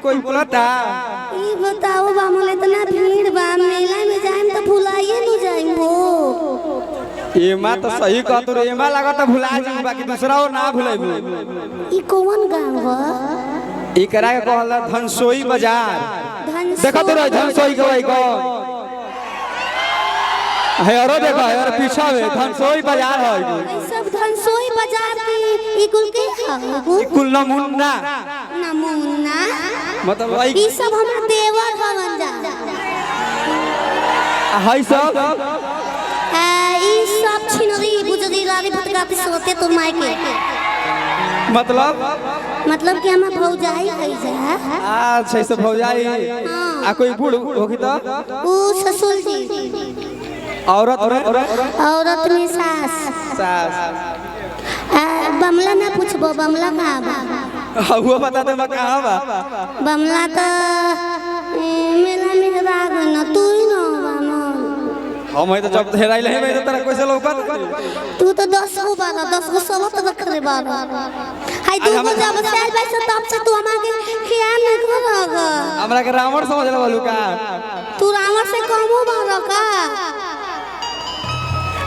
कोई बोलता ई बताओ बामल इतना भीड़ बा मेला में जाएम तो भुलाइए नहीं जाएम हो। एमा तो सही कह तो एमा लागत भुला जाई बाकी दूसरा और ना भुलाइबू। ई कौन गांव बा? एकरा के कहला धनसोई बाजार। देखो तो रे धनसोई के भाई को है और देखो यार पीछा में धनसोई बाजार है ई सब धनसोई बाजार की ई कुल के ई कुल नमूना नमूना मतलब ई सब हमरा देवर हवन जा है सब ई सब छिनरी बुजरी लाली फटकाती सोते तो माय के मतलब कि हम भौजाई है जा। अच्छा से भौजाई आ कोई बूढ़ होगी तो ऊ ससुर जी औरत में सास बमला ना पूछबो बमला कहाँ बा? वो बता दे मैं कहाँ बा? बमला तो मेला में राग न तू ही न हम तो जब हेराई ले मैं तो तेरा कैसे लौकत तू तो 10 को बारा 10 को 16 तक करे बारा हाय तू को जब साल बाई से तब से तू हमारे ख्याल न करोगा। हमरा के रावण समझ ले बालू का तू रावण से कमो बारा का।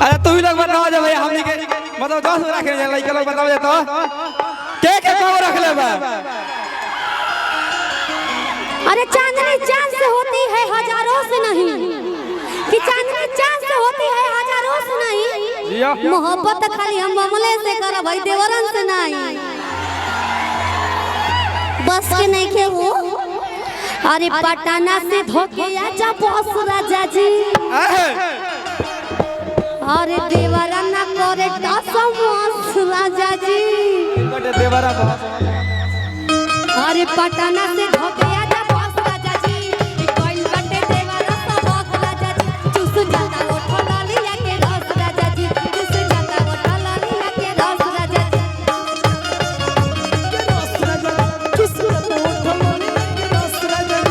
अरे तू ही लोग बताओ जब भाई हमनी के मतलब 10 रख ले लइका लोग बताओ तो के कब रख ले बा? अरे चांदनी चांद से होती है हजारों से नहीं कि चांदनी चांद से होती है हजारों से नहीं। मोहब्बत खाली हम मामले से कर भाई देवरन से नहीं बस के नहीं के वो। अरे पटना से धोके आजा बॉस राजा जी अरे देवरा ना करे दसमोस राजा जी देवरा अरे पटना से धोके आजा बॉस राजा जी कोई बटे देवरा सब राजा जी चुस जाता उठो लालिया के रस राजा जी चुस जाता उठो लालिया के रस राजा जी चुस जाता उठो लालिया के रस राजा जी।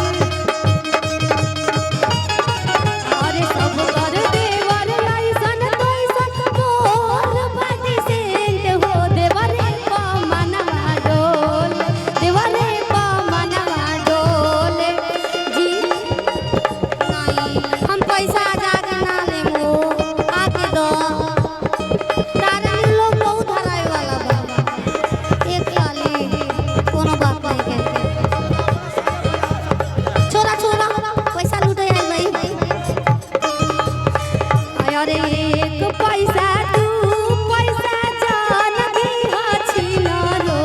अरे सब कर देवर ऐसन तैसन मोर बाटी सेंट हो देवरे पा मनवा डोल देवरे पा मनवा डोल जी नहीं हम पैसा जाके ना लेंगो आके दो तारा लोग बहुत हराए वाला बा एक खाली कोनो बात नहीं के छोरा छोरा पैसा लूटे आई भाई अरे एक पैसा तू पैसा जान दिहा छिनारो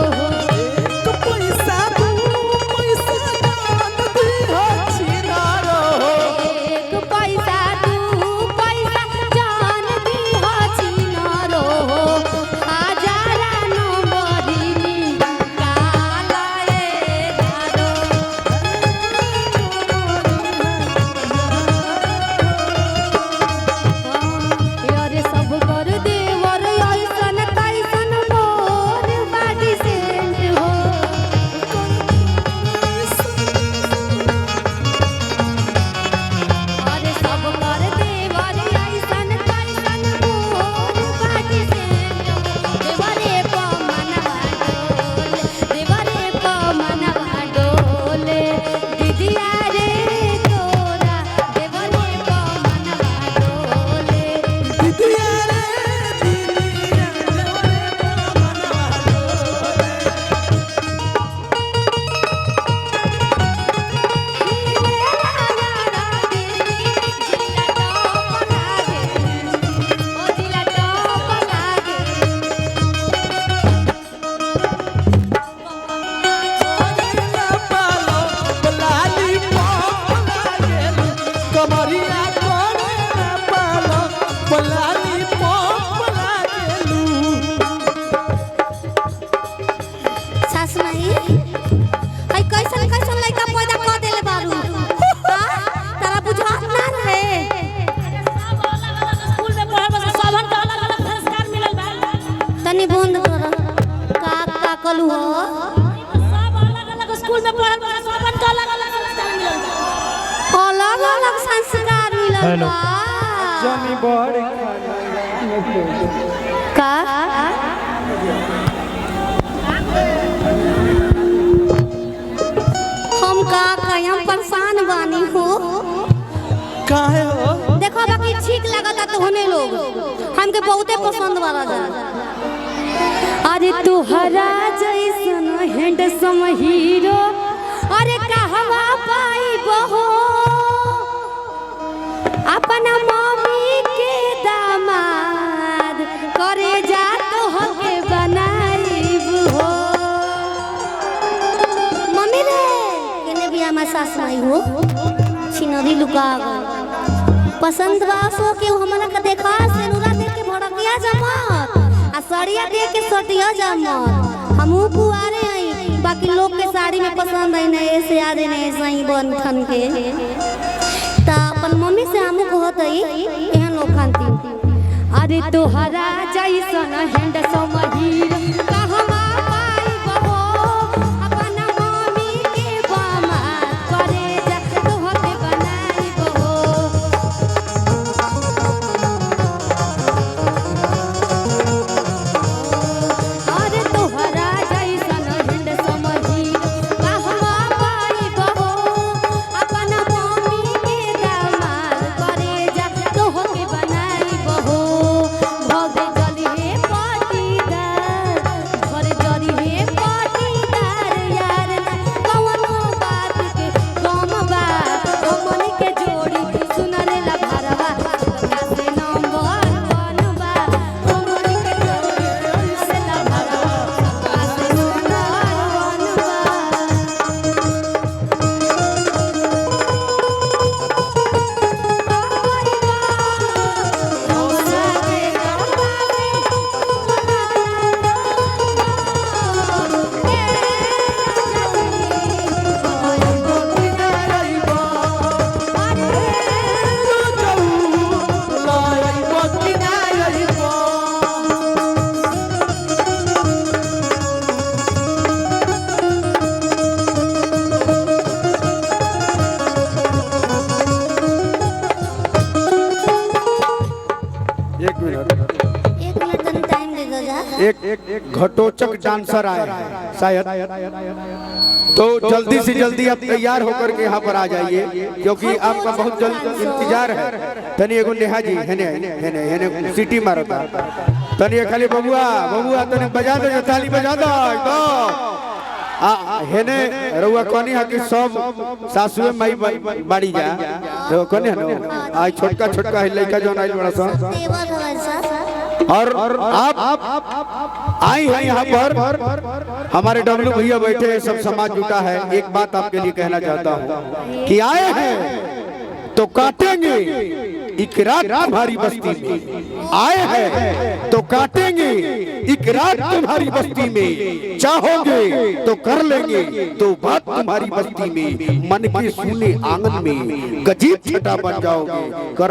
तू पैसा जान दिहा छिनारो एक पैसा तू पैसा जान दिहा छिनारो हजारा नंबरी काला ए धारो अरे सब कर देवर ऐसन तैसन मोर बाटी सेंट हो अरे सब कर देवर ऐसन तैसन मोर बाटी सेंट देवरे प मनवा डोल देवरे प मनवा डोल दीदिया रे तोरा देवरे प मनवा डोल दिदिया रे दिदिया पालो लाली पोला गेलू कमरिया कोने पालो लाली पोला गेलू सास नहीं आई कैसन कैसन लइका पैदा कर देले बारू तारा बुझा ना रे स्कूल में पढ़े बस सबन के अलग अलग संस्कार मिलल बा तनी बंद कर का कलू हो सब अलग अलग स्कूल में पढ़े बस सबन के अलग अलग संस्कार मिलल बा अलग अलग संस्कार मिलल बा जनी बड़ का हम का हम परेशान बानी हो। काहे हो? देखो बाकी ठीक लगता तो होने लोग हमके बहुते पसंद वाला जा। अरे तुहरा जैसन हैंडसम हीरो अरे कहवा पाई बहो अपना मम्मी के दामाद करे जा तो हके बनाईब हो। मम्मी रे केने भी हमार सास माई हो छिनरी लुका गई पसंद बासो के हमरा के देखा से नूरा देख के भड़किया जमत आ साड़िया देख के सटिया जमत। हमहू कुआरे आई बाकी लोग के साड़ी में पसंद आई नहीं ऐसे आदे नहीं सही बन ठन के ता अपन मम्मी से हमहू कहत आई एहन लोग खानती। अरे तोहरा जैसन हैंडसम हीरो कहवा पाई बहो अपना मम्मी के दामाद करे जा तोहके बनाई बहो। अरे तोहरा जैसन हैंडसम हीरो कहवा पाई बहो अपना मम्मी के दामाद करे जा तोहके बनाई बहो। भगे जलिहे पाटीदार घर जलिहे पाटीदार यार ना कवनो बात के कम बा हमन के जोड़ी सुनले ला भरवा से नंबर 1 बा हमन के जोड़ी से ला भरवा से नंबर 1 बा। एक मिनट 1 मिनट तनी टाइम दे दो जा। एक घटोचक डांसर आए हैं शायद, तो जल्दी से जल्दी आप तैयार होकर के यहाँ पर आ जाइए क्योंकि आपका बहुत जल्द इंतजार है। तनी एगो नेहा जी हेने हेने हेने सीटी मारता तनी खाली बबुआ बबुआ तनी बजा दो ताली बजा दो एकदम हेने रउआ कोनी है कि सब सासुए माई बाड़ी जा तो कोनी है ना आज छोटका छोटका लड़का जो आइल बड़ा सा तेवर है सर और आप आई हैं यहाँ पर हमारे डब्लू भैया बैठे हैं सब समाज जुटा है। एक बात आपके लिए कहना चाहता हूँ कि आए हैं तो काटेंगे इकरार तुम्हारी बस्ती में, आए हैं तो काटेंगे इकरार तुम्हारी बस्ती में, चाहोगे तो कर लेंगे तो बात तुम्हारी बस्ती में, मन के सुने आंगन में गजीब छटा बन जाओगे कर